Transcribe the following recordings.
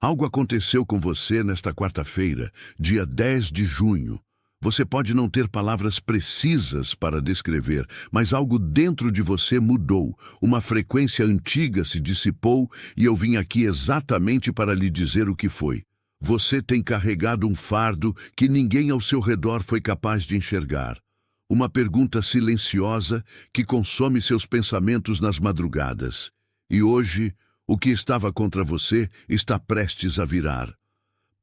Algo aconteceu com você nesta quarta-feira, dia 10 de junho. Você pode não ter palavras precisas para descrever, mas algo dentro de você mudou. Uma frequência antiga se dissipou e eu vim aqui exatamente para lhe dizer o que foi. Você tem carregado um fardo que ninguém ao seu redor foi capaz de enxergar. Uma pergunta silenciosa que consome seus pensamentos nas madrugadas. E hoje, o que estava contra você está prestes a virar.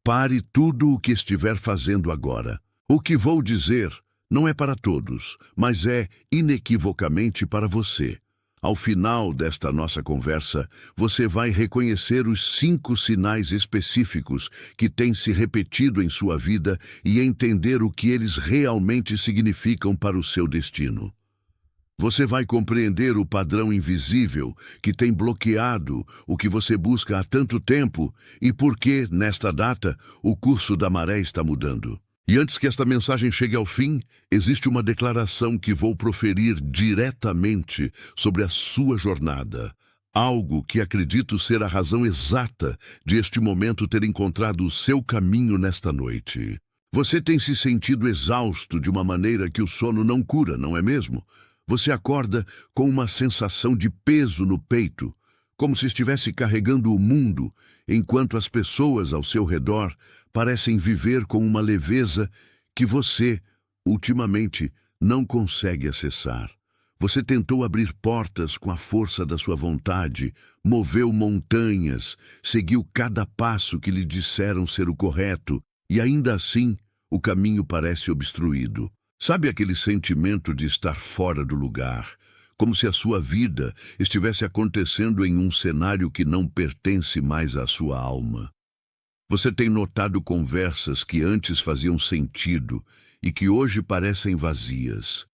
Pare tudo o que estiver fazendo agora. O que vou dizer não é para todos, mas é inequivocamente para você. Ao final desta nossa conversa, você vai reconhecer os 5 sinais específicos que têm se repetido em sua vida e entender o que eles realmente significam para o seu destino. Você vai compreender o padrão invisível que tem bloqueado o que você busca há tanto tempo e por que, nesta data, o curso da maré está mudando. E antes que esta mensagem chegue ao fim, existe uma declaração que vou proferir diretamente sobre a sua jornada. Algo que acredito ser a razão exata de este momento ter encontrado o seu caminho nesta noite. Você tem se sentido exausto de uma maneira que o sono não cura, não é mesmo? Você acorda com uma sensação de peso no peito, como se estivesse carregando o mundo, enquanto as pessoas ao seu redor parecem viver com uma leveza que você, ultimamente, não consegue acessar. Você tentou abrir portas com a força da sua vontade, moveu montanhas, seguiu cada passo que lhe disseram ser o correto, e ainda assim, o caminho parece obstruído. Sabe aquele sentimento de estar fora do lugar, como se a sua vida estivesse acontecendo em um cenário que não pertence mais à sua alma? Você tem notado conversas que antes faziam sentido e que hoje parecem vazias.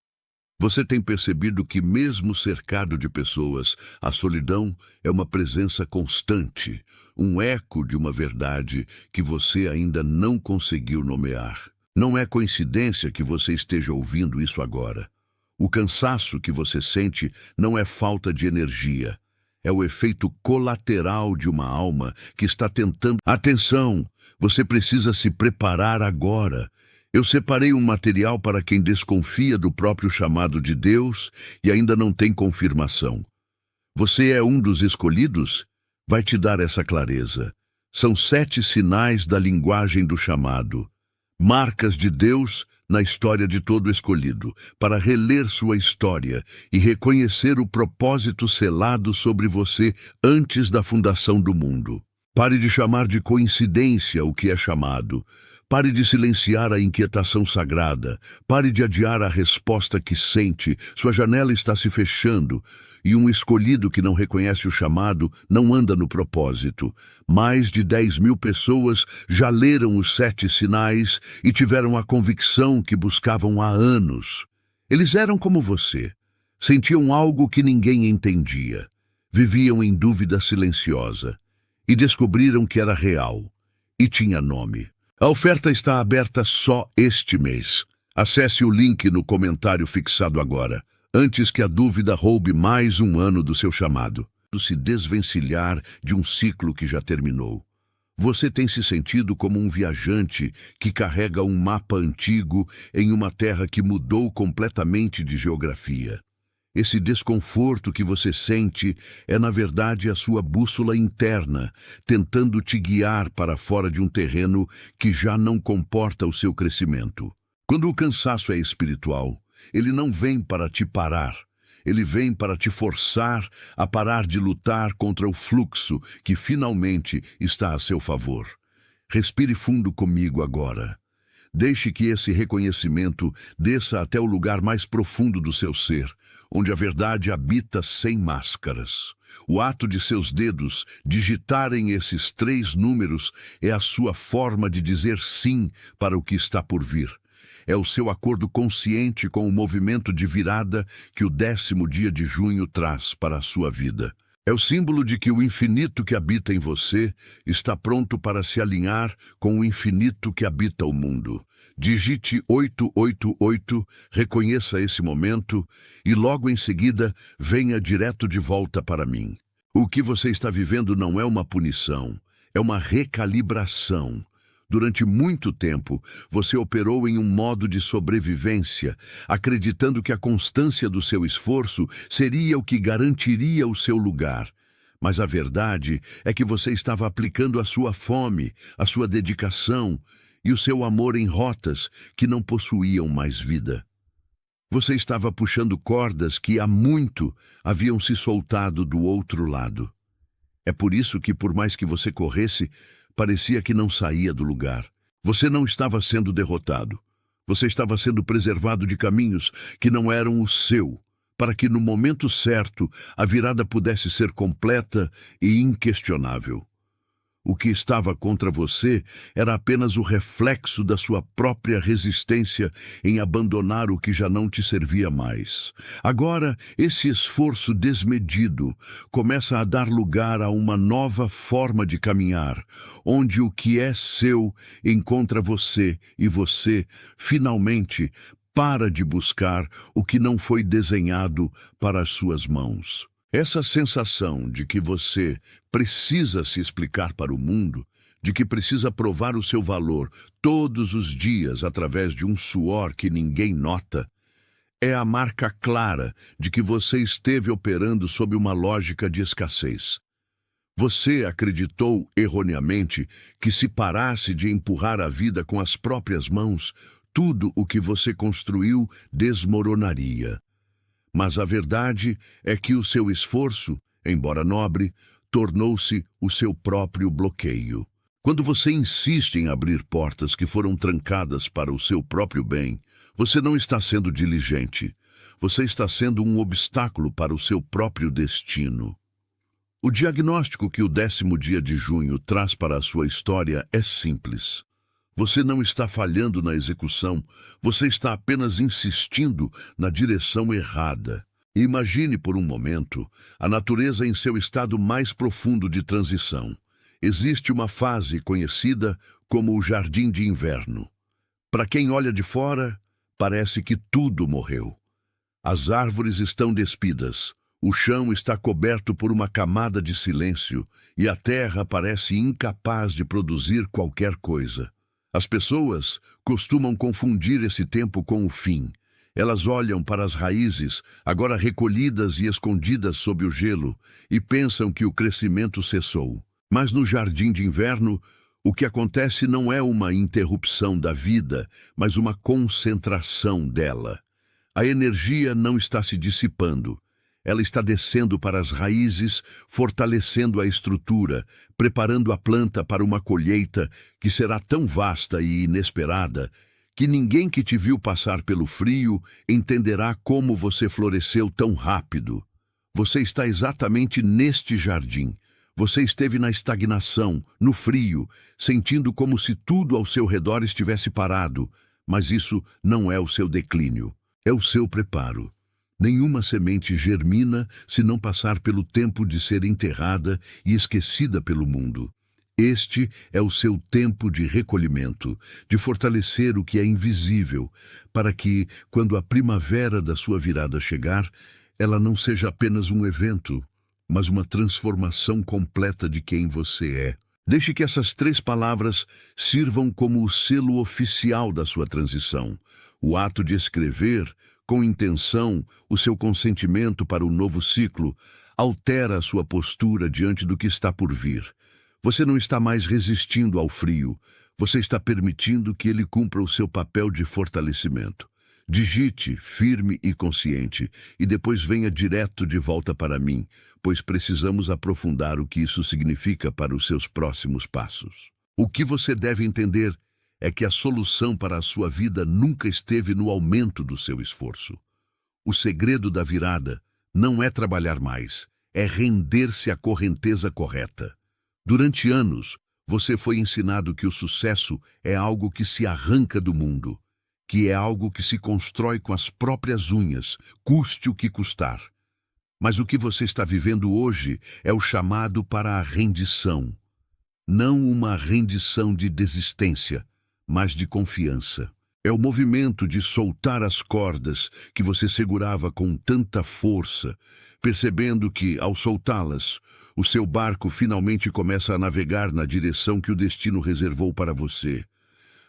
Você tem percebido que, mesmo cercado de pessoas, a solidão é uma presença constante, um eco de uma verdade que você ainda não conseguiu nomear. Não é coincidência que você esteja ouvindo isso agora. O cansaço que você sente não é falta de energia. É o efeito colateral de uma alma que está tentando... Atenção! Você precisa se preparar agora. Eu separei um material para quem desconfia do próprio chamado de Deus e ainda não tem confirmação. Você é um dos escolhidos? Vai te dar essa clareza. São 7 sinais da linguagem do chamado. Marcas de Deus na história de todo escolhido, para reler sua história e reconhecer o propósito selado sobre você antes da fundação do mundo. Pare de chamar de coincidência o que é chamado. Pare de silenciar a inquietação sagrada. Pare de adiar a resposta que sente. Sua janela está se fechando. E um escolhido que não reconhece o chamado não anda no propósito. Mais de 10.000 pessoas já leram os 7 sinais e tiveram a convicção que buscavam há anos. Eles eram como você. Sentiam algo que ninguém entendia. Viviam em dúvida silenciosa. E descobriram que era real. E tinha nome. A oferta está aberta só este mês. Acesse o link no comentário fixado agora, antes que a dúvida roube mais um ano do seu chamado. Se desvencilhar de um ciclo que já terminou. Você tem se sentido como um viajante que carrega um mapa antigo em uma terra que mudou completamente de geografia. Esse desconforto que você sente é, na verdade, a sua bússola interna, tentando te guiar para fora de um terreno que já não comporta o seu crescimento. Quando o cansaço é espiritual, ele não vem para te parar. Ele vem para te forçar a parar de lutar contra o fluxo que finalmente está a seu favor. Respire fundo comigo agora. Deixe que esse reconhecimento desça até o lugar mais profundo do seu ser, onde a verdade habita sem máscaras. O ato de seus dedos digitarem esses 3 números é a sua forma de dizer sim para o que está por vir. É o seu acordo consciente com o movimento de virada que o 10º dia de junho traz para a sua vida. É o símbolo de que o infinito que habita em você está pronto para se alinhar com o infinito que habita o mundo. Digite 888, reconheça esse momento e logo em seguida venha direto de volta para mim. O que você está vivendo não é uma punição, é uma recalibração. Durante muito tempo, você operou em um modo de sobrevivência, acreditando que a constância do seu esforço seria o que garantiria o seu lugar. Mas a verdade é que você estava aplicando a sua fome, a sua dedicação e o seu amor em rotas que não possuíam mais vida. Você estava puxando cordas que há muito haviam se soltado do outro lado. É por isso que, por mais que você corresse, parecia que não saía do lugar. Você não estava sendo derrotado. Você estava sendo preservado de caminhos que não eram o seu, para que no momento certo a virada pudesse ser completa e inquestionável. O que estava contra você era apenas o reflexo da sua própria resistência em abandonar o que já não te servia mais. Agora, esse esforço desmedido começa a dar lugar a uma nova forma de caminhar, onde o que é seu encontra você e você, finalmente, para de buscar o que não foi desenhado para as suas mãos. Essa sensação de que você precisa se explicar para o mundo, de que precisa provar o seu valor todos os dias através de um suor que ninguém nota, é a marca clara de que você esteve operando sob uma lógica de escassez. Você acreditou erroneamente que se parasse de empurrar a vida com as próprias mãos, tudo o que você construiu desmoronaria. Mas a verdade é que o seu esforço, embora nobre, tornou-se o seu próprio bloqueio. Quando você insiste em abrir portas que foram trancadas para o seu próprio bem, você não está sendo diligente. Você está sendo um obstáculo para o seu próprio destino. O diagnóstico que o 10º dia de junho traz para a sua história é simples. Você não está falhando na execução, você está apenas insistindo na direção errada. Imagine por um momento a natureza em seu estado mais profundo de transição. Existe uma fase conhecida como o jardim de inverno. Para quem olha de fora, parece que tudo morreu. As árvores estão despidas, o chão está coberto por uma camada de silêncio e a terra parece incapaz de produzir qualquer coisa. As pessoas costumam confundir esse tempo com o fim. Elas olham para as raízes, agora recolhidas e escondidas sob o gelo, e pensam que o crescimento cessou. Mas no jardim de inverno, o que acontece não é uma interrupção da vida, mas uma concentração dela. A energia não está se dissipando. Ela está descendo para as raízes, fortalecendo a estrutura, preparando a planta para uma colheita que será tão vasta e inesperada que ninguém que te viu passar pelo frio entenderá como você floresceu tão rápido. Você está exatamente neste jardim. Você esteve na estagnação, no frio, sentindo como se tudo ao seu redor estivesse parado, mas isso não é o seu declínio, é o seu preparo. Nenhuma semente germina se não passar pelo tempo de ser enterrada e esquecida pelo mundo. Este é o seu tempo de recolhimento, de fortalecer o que é invisível, para que, quando a primavera da sua virada chegar, ela não seja apenas um evento, mas uma transformação completa de quem você é. Deixe que essas 3 palavras sirvam como o selo oficial da sua transição. O ato de escrever, com intenção, o seu consentimento para o novo ciclo, altera a sua postura diante do que está por vir. Você não está mais resistindo ao frio, você está permitindo que ele cumpra o seu papel de fortalecimento. Digite, firme e consciente, e depois venha direto de volta para mim, pois precisamos aprofundar o que isso significa para os seus próximos passos. O que você deve entender é que a solução para a sua vida nunca esteve no aumento do seu esforço. O segredo da virada não é trabalhar mais, é render-se à correnteza correta. Durante anos, você foi ensinado que o sucesso é algo que se arranca do mundo, que é algo que se constrói com as próprias unhas, custe o que custar. Mas o que você está vivendo hoje é o chamado para a rendição. Não uma rendição de desistência, mas de confiança. É o movimento de soltar as cordas que você segurava com tanta força, percebendo que, ao soltá-las, o seu barco finalmente começa a navegar na direção que o destino reservou para você.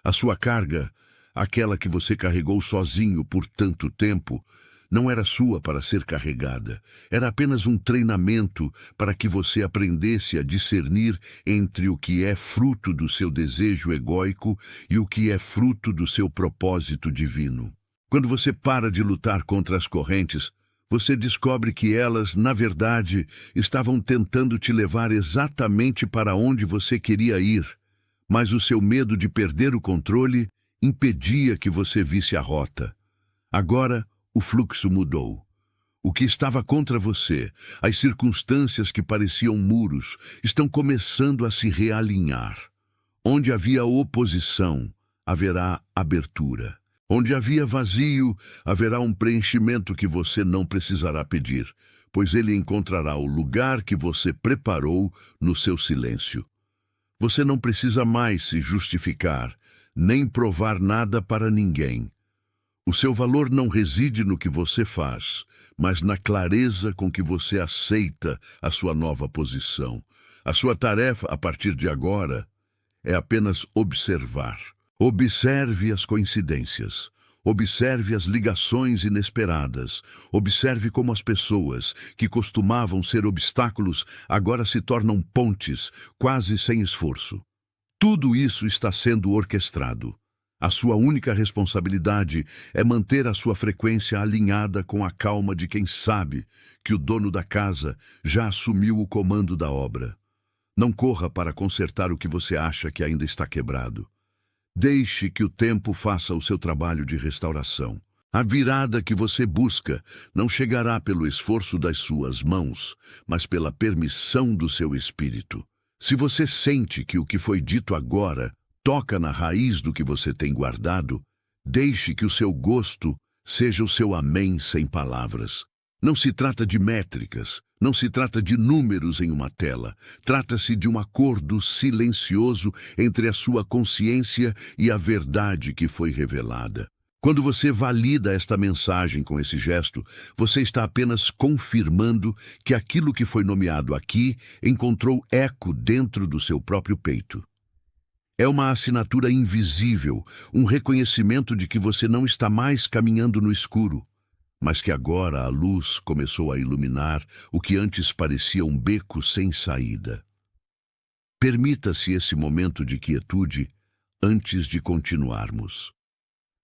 A sua carga, aquela que você carregou sozinho por tanto tempo, não era sua para ser carregada. Era apenas um treinamento para que você aprendesse a discernir entre o que é fruto do seu desejo egóico e o que é fruto do seu propósito divino. Quando você para de lutar contra as correntes, você descobre que elas, na verdade, estavam tentando te levar exatamente para onde você queria ir, mas o seu medo de perder o controle impedia que você visse a rota. Agora, o fluxo mudou. O que estava contra você, as circunstâncias que pareciam muros, estão começando a se realinhar. Onde havia oposição, haverá abertura. Onde havia vazio, haverá um preenchimento que você não precisará pedir, pois ele encontrará o lugar que você preparou no seu silêncio. Você não precisa mais se justificar, nem provar nada para ninguém. O seu valor não reside no que você faz, mas na clareza com que você aceita a sua nova posição. A sua tarefa, a partir de agora, é apenas observar. Observe as coincidências. Observe as ligações inesperadas. Observe como as pessoas, que costumavam ser obstáculos, agora se tornam pontes, quase sem esforço. Tudo isso está sendo orquestrado. A sua única responsabilidade é manter a sua frequência alinhada com a calma de quem sabe que o dono da casa já assumiu o comando da obra. Não corra para consertar o que você acha que ainda está quebrado. Deixe que o tempo faça o seu trabalho de restauração. A virada que você busca não chegará pelo esforço das suas mãos, mas pela permissão do seu espírito. Se você sente que o que foi dito agora toca na raiz do que você tem guardado, deixe que o seu gosto seja o seu amém sem palavras. Não se trata de métricas, não se trata de números em uma tela. Trata-se de um acordo silencioso entre a sua consciência e a verdade que foi revelada. Quando você valida esta mensagem com esse gesto, você está apenas confirmando que aquilo que foi nomeado aqui encontrou eco dentro do seu próprio peito. É uma assinatura invisível, um reconhecimento de que você não está mais caminhando no escuro, mas que agora a luz começou a iluminar o que antes parecia um beco sem saída. Permita-se esse momento de quietude antes de continuarmos.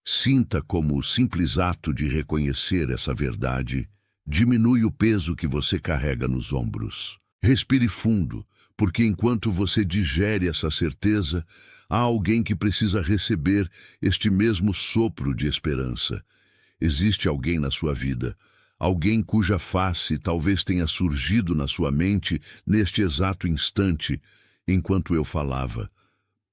Sinta como o simples ato de reconhecer essa verdade diminui o peso que você carrega nos ombros. Respire fundo, porque enquanto você digere essa certeza, há alguém que precisa receber este mesmo sopro de esperança. Existe alguém na sua vida, alguém cuja face talvez tenha surgido na sua mente neste exato instante, enquanto eu falava.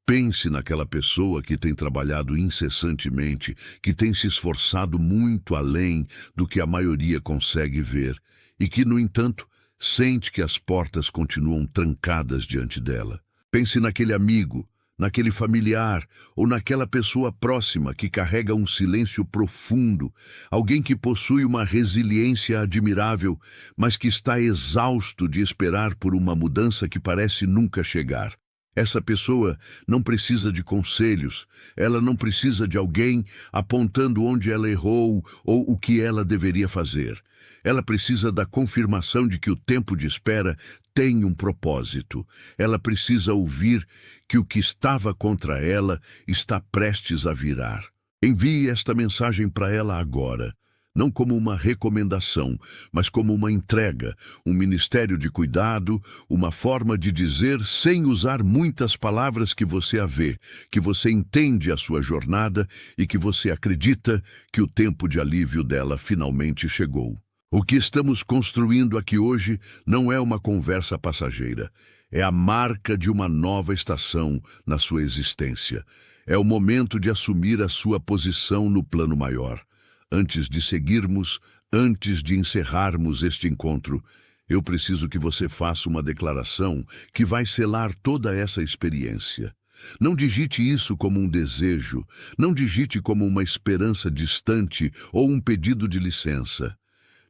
Pense naquela pessoa que tem trabalhado incessantemente, que tem se esforçado muito além do que a maioria consegue ver, e que, no entanto, sente que as portas continuam trancadas diante dela. Pense naquele amigo, naquele familiar ou naquela pessoa próxima que carrega um silêncio profundo, alguém que possui uma resiliência admirável, mas que está exausto de esperar por uma mudança que parece nunca chegar. Essa pessoa não precisa de conselhos, ela não precisa de alguém apontando onde ela errou ou o que ela deveria fazer. Ela precisa da confirmação de que o tempo de espera tem um propósito. Ela precisa ouvir que o que estava contra ela está prestes a virar. Envie esta mensagem para ela agora. Não como uma recomendação, mas como uma entrega, um ministério de cuidado, uma forma de dizer sem usar muitas palavras que você a vê, que você entende a sua jornada e que você acredita que o tempo de alívio dela finalmente chegou. O que estamos construindo aqui hoje não é uma conversa passageira, é a marca de uma nova estação na sua existência. É o momento de assumir a sua posição no plano maior. Antes de seguirmos, antes de encerrarmos este encontro, eu preciso que você faça uma declaração que vai selar toda essa experiência. Não digite isso como um desejo, não digite como uma esperança distante ou um pedido de licença.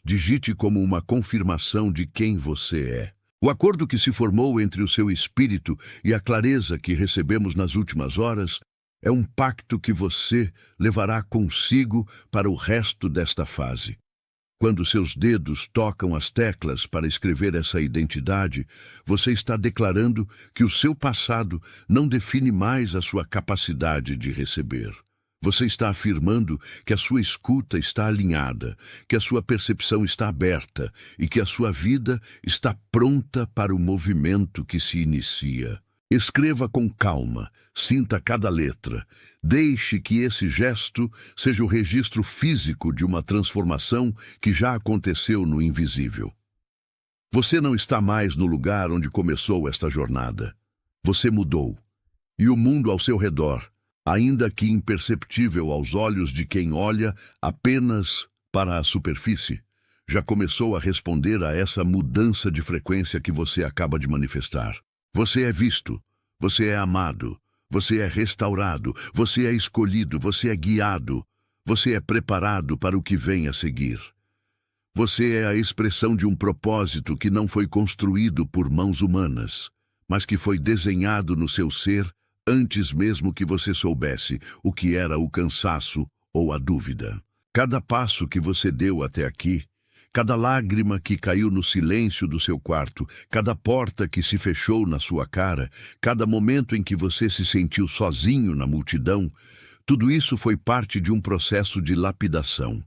Digite como uma confirmação de quem você é. O acordo que se formou entre o seu espírito e a clareza que recebemos nas últimas horas é um pacto que você levará consigo para o resto desta fase. Quando seus dedos tocam as teclas para escrever essa identidade, você está declarando que o seu passado não define mais a sua capacidade de receber. Você está afirmando que a sua escuta está alinhada, que a sua percepção está aberta e que a sua vida está pronta para o movimento que se inicia. Escreva com calma, sinta cada letra. Deixe que esse gesto seja o registro físico de uma transformação que já aconteceu no invisível. Você não está mais no lugar onde começou esta jornada. Você mudou. E o mundo ao seu redor, ainda que imperceptível aos olhos de quem olha apenas para a superfície, já começou a responder a essa mudança de frequência que você acaba de manifestar. Você é visto, você é amado, você é restaurado, você é escolhido, você é guiado, você é preparado para o que vem a seguir. Você é a expressão de um propósito que não foi construído por mãos humanas, mas que foi desenhado no seu ser antes mesmo que você soubesse o que era o cansaço ou a dúvida. Cada passo que você deu até aqui, cada lágrima que caiu no silêncio do seu quarto, cada porta que se fechou na sua cara, cada momento em que você se sentiu sozinho na multidão, tudo isso foi parte de um processo de lapidação.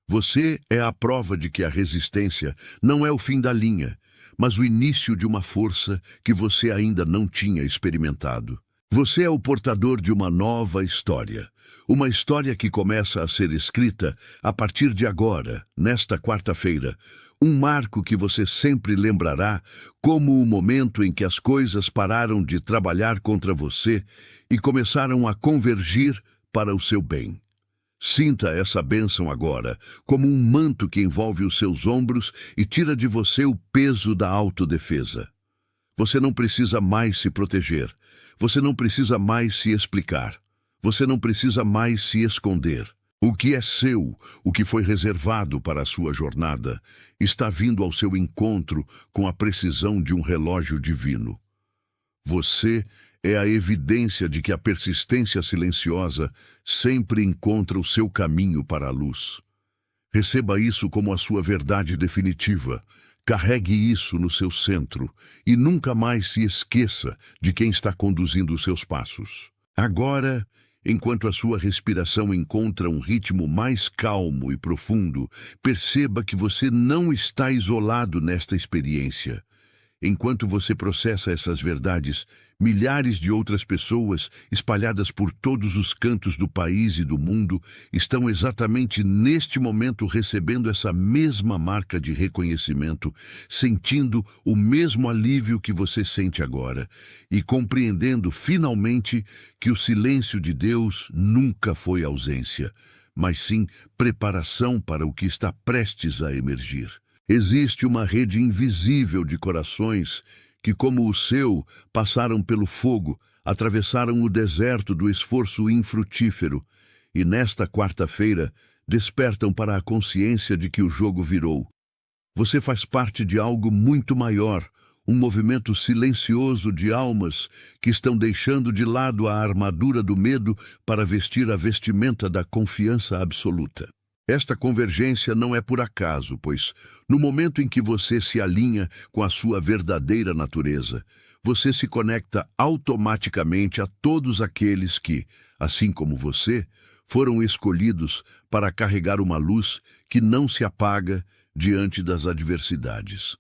Você é a prova de que a resistência não é o fim da linha, mas o início de uma força que você ainda não tinha experimentado. Você é o portador de uma nova história. Uma história que começa a ser escrita a partir de agora, nesta quarta-feira. Um marco que você sempre lembrará como o momento em que as coisas pararam de trabalhar contra você e começaram a convergir para o seu bem. Sinta essa bênção agora, como um manto que envolve os seus ombros e tira de você o peso da autodefesa. Você não precisa mais se proteger. Você não precisa mais se explicar. Você não precisa mais se esconder. O que é seu, o que foi reservado para a sua jornada, está vindo ao seu encontro com a precisão de um relógio divino. Você é a evidência de que a persistência silenciosa sempre encontra o seu caminho para a luz. Receba isso como a sua verdade definitiva. Carregue isso no seu centro e nunca mais se esqueça de quem está conduzindo os seus passos. Agora, enquanto a sua respiração encontra um ritmo mais calmo e profundo, perceba que você não está isolado nesta experiência. Enquanto você processa essas verdades, milhares de outras pessoas, espalhadas por todos os cantos do país e do mundo, estão exatamente neste momento recebendo essa mesma marca de reconhecimento, sentindo o mesmo alívio que você sente agora e compreendendo finalmente que o silêncio de Deus nunca foi ausência, mas sim preparação para o que está prestes a emergir. Existe uma rede invisível de corações que, como o seu, passaram pelo fogo, atravessaram o deserto do esforço infrutífero e, nesta quarta-feira, despertam para a consciência de que o jogo virou. Você faz parte de algo muito maior, um movimento silencioso de almas que estão deixando de lado a armadura do medo para vestir a vestimenta da confiança absoluta. Esta convergência não é por acaso, pois, no momento em que você se alinha com a sua verdadeira natureza, você se conecta automaticamente a todos aqueles que, assim como você, foram escolhidos para carregar uma luz que não se apaga diante das adversidades.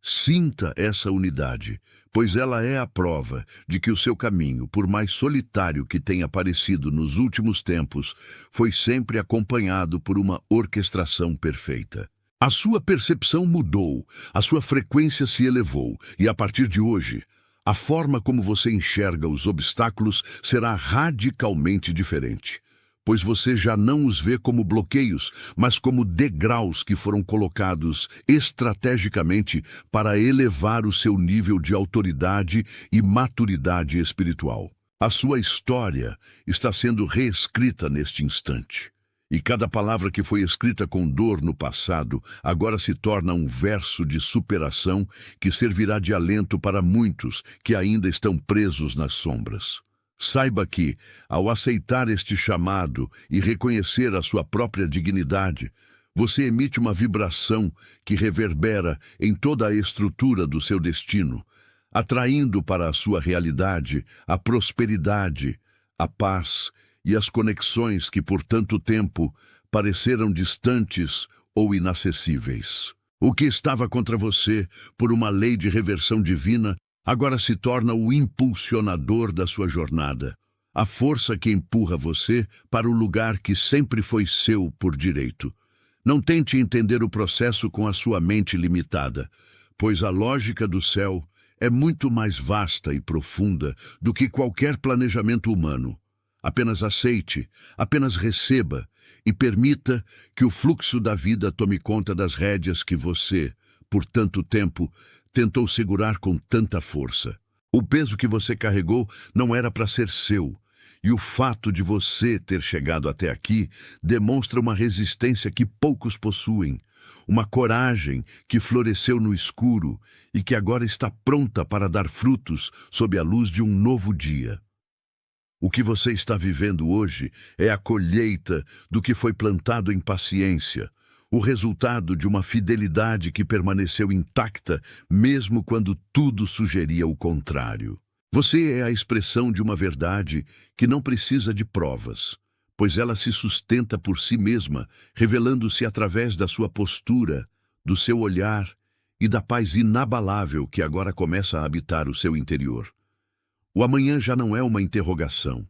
Sinta essa unidade, pois ela é a prova de que o seu caminho, por mais solitário que tenha parecido nos últimos tempos, foi sempre acompanhado por uma orquestração perfeita. A sua percepção mudou, a sua frequência se elevou, e a partir de hoje, a forma como você enxerga os obstáculos será radicalmente diferente. Pois você já não os vê como bloqueios, mas como degraus que foram colocados estrategicamente para elevar o seu nível de autoridade e maturidade espiritual. A sua história está sendo reescrita neste instante. E cada palavra que foi escrita com dor no passado agora se torna um verso de superação que servirá de alento para muitos que ainda estão presos nas sombras. Saiba que, ao aceitar este chamado e reconhecer a sua própria dignidade, você emite uma vibração que reverbera em toda a estrutura do seu destino, atraindo para a sua realidade a prosperidade, a paz e as conexões que por tanto tempo pareceram distantes ou inacessíveis. O que estava contra você por uma lei de reversão divina agora se torna o impulsionador da sua jornada, a força que empurra você para o lugar que sempre foi seu por direito. Não tente entender o processo com a sua mente limitada, pois a lógica do céu é muito mais vasta e profunda do que qualquer planejamento humano. Apenas aceite, apenas receba e permita que o fluxo da vida tome conta das rédeas que você, por tanto tempo, tentou segurar com tanta força. O peso que você carregou não era para ser seu, e o fato de você ter chegado até aqui demonstra uma resistência que poucos possuem, uma coragem que floresceu no escuro e que agora está pronta para dar frutos sob a luz de um novo dia. O que você está vivendo hoje é a colheita do que foi plantado em paciência, o resultado de uma fidelidade que permaneceu intacta mesmo quando tudo sugeria o contrário. Você é a expressão de uma verdade que não precisa de provas, pois ela se sustenta por si mesma, revelando-se através da sua postura, do seu olhar e da paz inabalável que agora começa a habitar o seu interior. O amanhã já não é uma interrogação.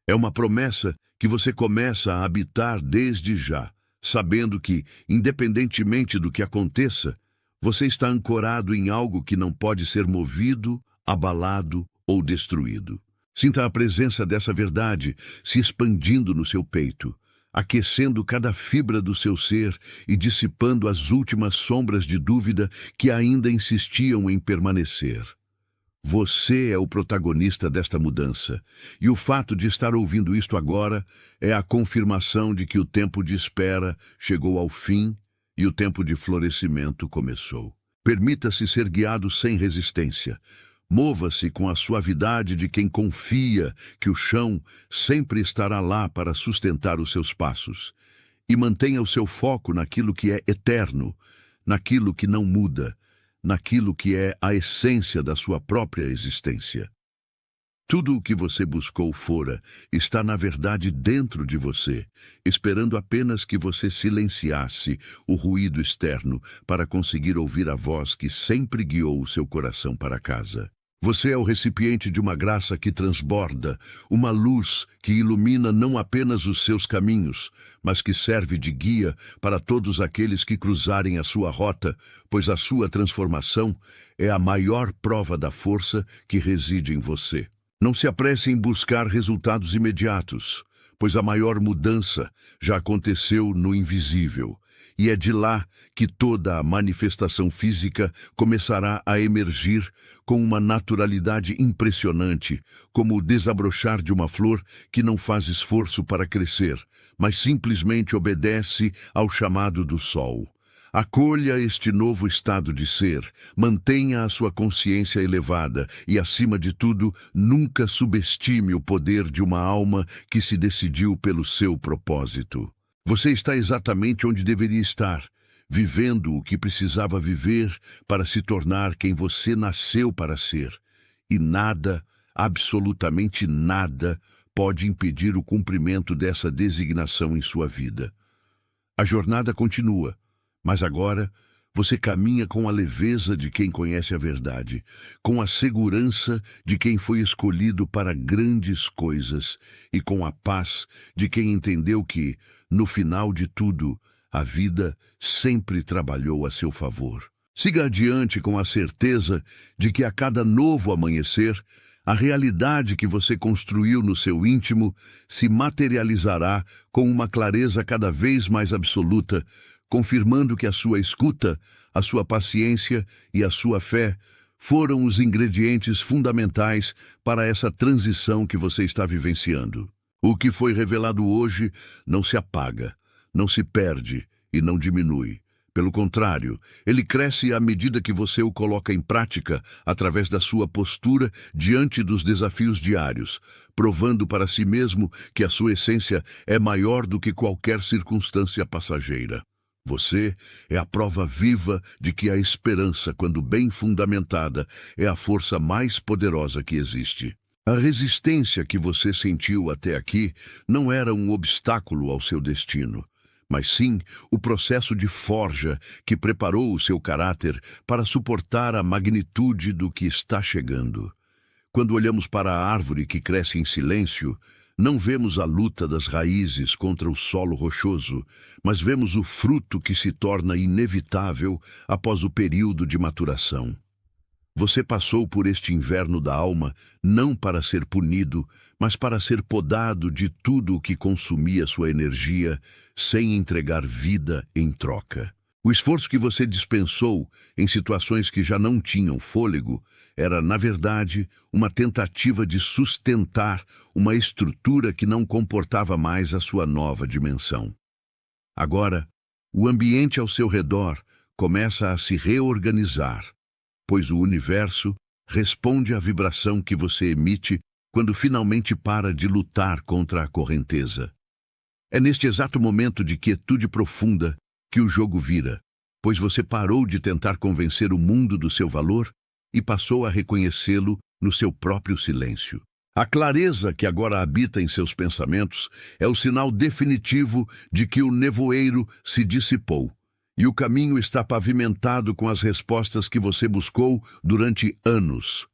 É uma promessa que você começa a habitar desde já, sabendo que, independentemente do que aconteça, você está ancorado em algo que não pode ser movido, abalado ou destruído. Sinta a presença dessa verdade se expandindo no seu peito, aquecendo cada fibra do seu ser e dissipando as últimas sombras de dúvida que ainda insistiam em permanecer. Você é o protagonista desta mudança, e o fato de estar ouvindo isto agora é a confirmação de que o tempo de espera chegou ao fim e o tempo de florescimento começou. Permita-se ser guiado sem resistência. Mova-se com a suavidade de quem confia que o chão sempre estará lá para sustentar os seus passos. E mantenha o seu foco naquilo que é eterno, naquilo que não muda, naquilo que é a essência da sua própria existência. Tudo o que você buscou fora está, na verdade, dentro de você, esperando apenas que você silenciasse o ruído externo para conseguir ouvir a voz que sempre guiou o seu coração para casa. Você é o recipiente de uma graça que transborda, uma luz que ilumina não apenas os seus caminhos, mas que serve de guia para todos aqueles que cruzarem a sua rota, pois a sua transformação é a maior prova da força que reside em você. Não se apresse em buscar resultados imediatos, pois a maior mudança já aconteceu no invisível, e é de lá que toda a manifestação física começará a emergir com uma naturalidade impressionante, como o desabrochar de uma flor que não faz esforço para crescer, mas simplesmente obedece ao chamado do sol. Acolha este novo estado de ser, mantenha a sua consciência elevada e, acima de tudo, nunca subestime o poder de uma alma que se decidiu pelo seu propósito. Você está exatamente onde deveria estar, vivendo o que precisava viver para se tornar quem você nasceu para ser. E nada, absolutamente nada, pode impedir o cumprimento dessa designação em sua vida. A jornada continua, mas agora você caminha com a leveza de quem conhece a verdade, com a segurança de quem foi escolhido para grandes coisas e com a paz de quem entendeu que, no final de tudo, a vida sempre trabalhou a seu favor. Siga adiante com a certeza de que a cada novo amanhecer, a realidade que você construiu no seu íntimo se materializará com uma clareza cada vez mais absoluta, confirmando que a sua escuta, a sua paciência e a sua fé foram os ingredientes fundamentais para essa transição que você está vivenciando. O que foi revelado hoje não se apaga, não se perde e não diminui. Pelo contrário, ele cresce à medida que você o coloca em prática através da sua postura diante dos desafios diários, provando para si mesmo que a sua essência é maior do que qualquer circunstância passageira. Você é a prova viva de que a esperança, quando bem fundamentada, é a força mais poderosa que existe. A resistência que você sentiu até aqui não era um obstáculo ao seu destino, mas sim o processo de forja que preparou o seu caráter para suportar a magnitude do que está chegando. Quando olhamos para a árvore que cresce em silêncio, não vemos a luta das raízes contra o solo rochoso, mas vemos o fruto que se torna inevitável após o período de maturação. Você passou por este inverno da alma não para ser punido, mas para ser podado de tudo o que consumia sua energia, sem entregar vida em troca. O esforço que você dispensou em situações que já não tinham fôlego era, na verdade, uma tentativa de sustentar uma estrutura que não comportava mais a sua nova dimensão. Agora, o ambiente ao seu redor começa a se reorganizar, pois o universo responde à vibração que você emite quando finalmente para de lutar contra a correnteza. É neste exato momento de quietude profunda que o jogo vira, pois você parou de tentar convencer o mundo do seu valor e passou a reconhecê-lo no seu próprio silêncio. A clareza que agora habita em seus pensamentos é o sinal definitivo de que o nevoeiro se dissipou e o caminho está pavimentado com as respostas que você buscou durante anos.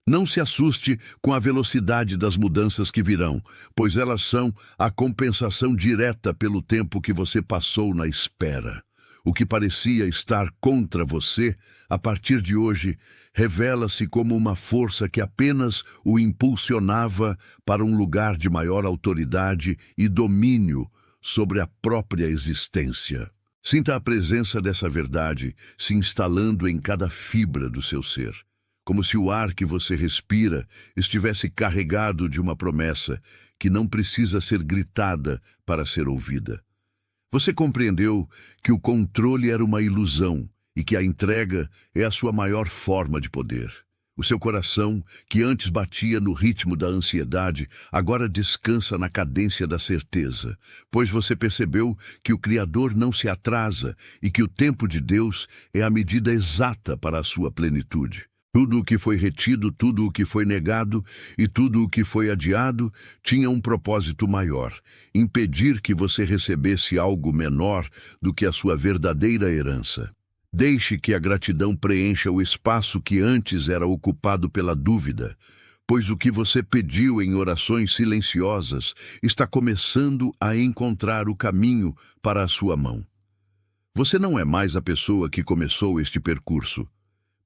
Não se assuste com a velocidade das mudanças que virão, pois elas são a compensação direta pelo tempo que você passou na espera. O que parecia estar contra você, a partir de hoje, revela-se como uma força que apenas o impulsionava para um lugar de maior autoridade e domínio sobre a própria existência. Sinta a presença dessa verdade se instalando em cada fibra do seu ser, como se o ar que você respira estivesse carregado de uma promessa que não precisa ser gritada para ser ouvida. Você compreendeu que o controle era uma ilusão e que a entrega é a sua maior forma de poder. O seu coração, que antes batia no ritmo da ansiedade, agora descansa na cadência da certeza, pois você percebeu que o Criador não se atrasa e que o tempo de Deus é a medida exata para a sua plenitude. Tudo o que foi retido, tudo o que foi negado e tudo o que foi adiado tinha um propósito maior: impedir que você recebesse algo menor do que a sua verdadeira herança. Deixe que a gratidão preencha o espaço que antes era ocupado pela dúvida, pois o que você pediu em orações silenciosas está começando a encontrar o caminho para a sua mão. Você não é mais a pessoa que começou este percurso,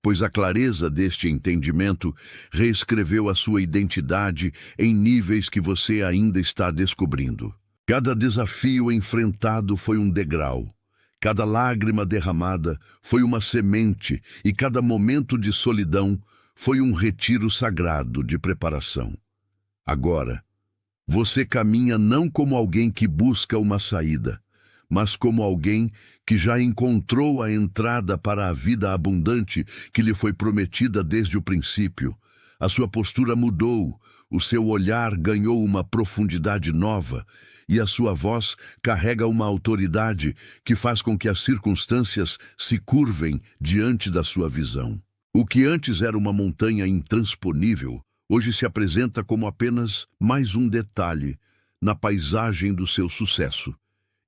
pois a clareza deste entendimento reescreveu a sua identidade em níveis que você ainda está descobrindo. Cada desafio enfrentado foi um degrau. Cada lágrima derramada foi uma semente e cada momento de solidão foi um retiro sagrado de preparação. Agora, você caminha não como alguém que busca uma saída, mas como alguém que já encontrou a entrada para a vida abundante que lhe foi prometida desde o princípio. A sua postura mudou, o seu olhar ganhou uma profundidade nova e a sua voz carrega uma autoridade que faz com que as circunstâncias se curvem diante da sua visão. O que antes era uma montanha intransponível, hoje se apresenta como apenas mais um detalhe na paisagem do seu sucesso.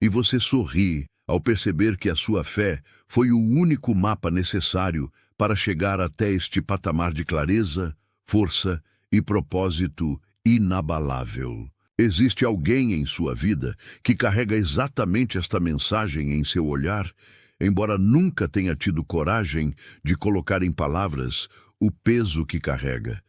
E você sorri ao perceber que a sua fé foi o único mapa necessário para chegar até este patamar de clareza, força e propósito inabalável. Existe alguém em sua vida que carrega exatamente esta mensagem em seu olhar, embora nunca tenha tido coragem de colocar em palavras o peso que carrega.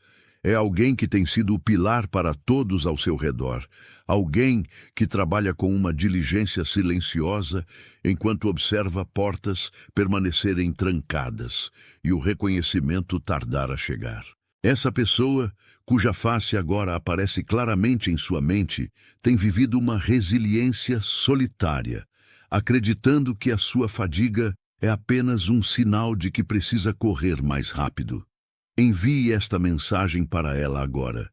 É alguém que tem sido o pilar para todos ao seu redor. Alguém que trabalha com uma diligência silenciosa enquanto observa portas permanecerem trancadas e o reconhecimento tardar a chegar. Essa pessoa, cuja face agora aparece claramente em sua mente, tem vivido uma resiliência solitária, acreditando que a sua fadiga é apenas um sinal de que precisa correr mais rápido. Envie esta mensagem para ela agora.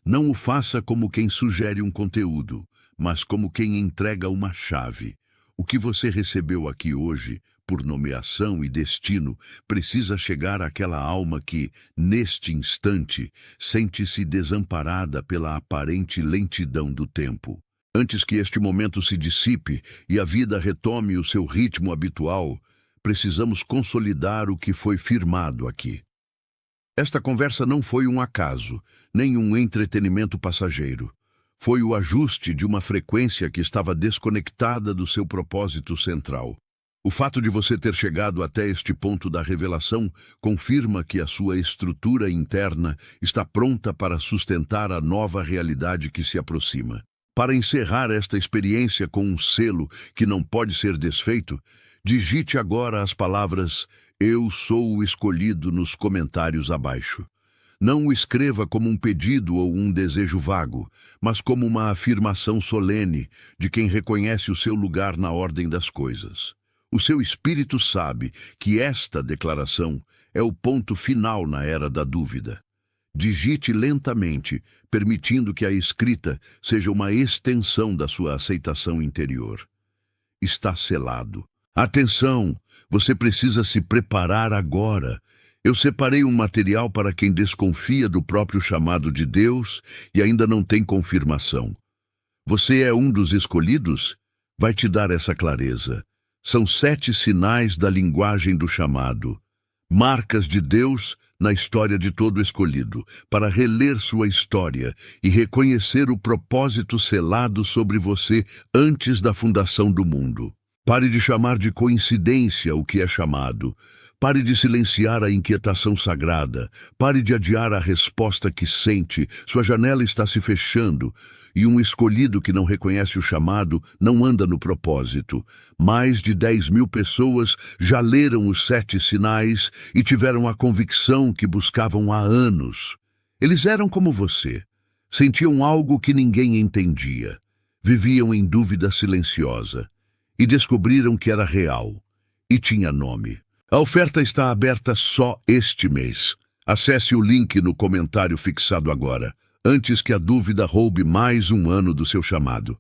Não o faça como quem sugere um conteúdo, mas como quem entrega uma chave. O que você recebeu aqui hoje, por nomeação e destino, precisa chegar àquela alma que, neste instante, sente-se desamparada pela aparente lentidão do tempo. Antes que este momento se dissipe e a vida retome o seu ritmo habitual, precisamos consolidar o que foi firmado aqui. Esta conversa não foi um acaso, nem um entretenimento passageiro. Foi o ajuste de uma frequência que estava desconectada do seu propósito central. O fato de você ter chegado até este ponto da revelação confirma que a sua estrutura interna está pronta para sustentar a nova realidade que se aproxima. Para encerrar esta experiência com um selo que não pode ser desfeito, digite agora as palavras "Eu sou o escolhido" nos comentários abaixo. Não o escreva como um pedido ou um desejo vago, mas como uma afirmação solene de quem reconhece o seu lugar na ordem das coisas. O seu espírito sabe que esta declaração é o ponto final na era da dúvida. Digite lentamente, permitindo que a escrita seja uma extensão da sua aceitação interior. Está selado. Atenção! Você precisa se preparar agora. Eu separei um material para quem desconfia do próprio chamado de Deus e ainda não tem confirmação. Você é um dos escolhidos? Vai te dar essa clareza. São 7 sinais da linguagem do chamado. Marcas de Deus na história de todo escolhido, para reler sua história e reconhecer o propósito selado sobre você antes da fundação do mundo. Pare de chamar de coincidência o que é chamado. Pare de silenciar a inquietação sagrada. Pare de adiar a resposta que sente. Sua janela está se fechando e um escolhido que não reconhece o chamado não anda no propósito. Mais de 10.000 pessoas já leram os 7 sinais e tiveram a convicção que buscavam há anos. Eles eram como você. Sentiam algo que ninguém entendia. Viviam em dúvida silenciosa. E descobriram que era real. E tinha nome. A oferta está aberta só este mês. Acesse o link no comentário fixado agora, antes que a dúvida roube mais um ano do seu chamado.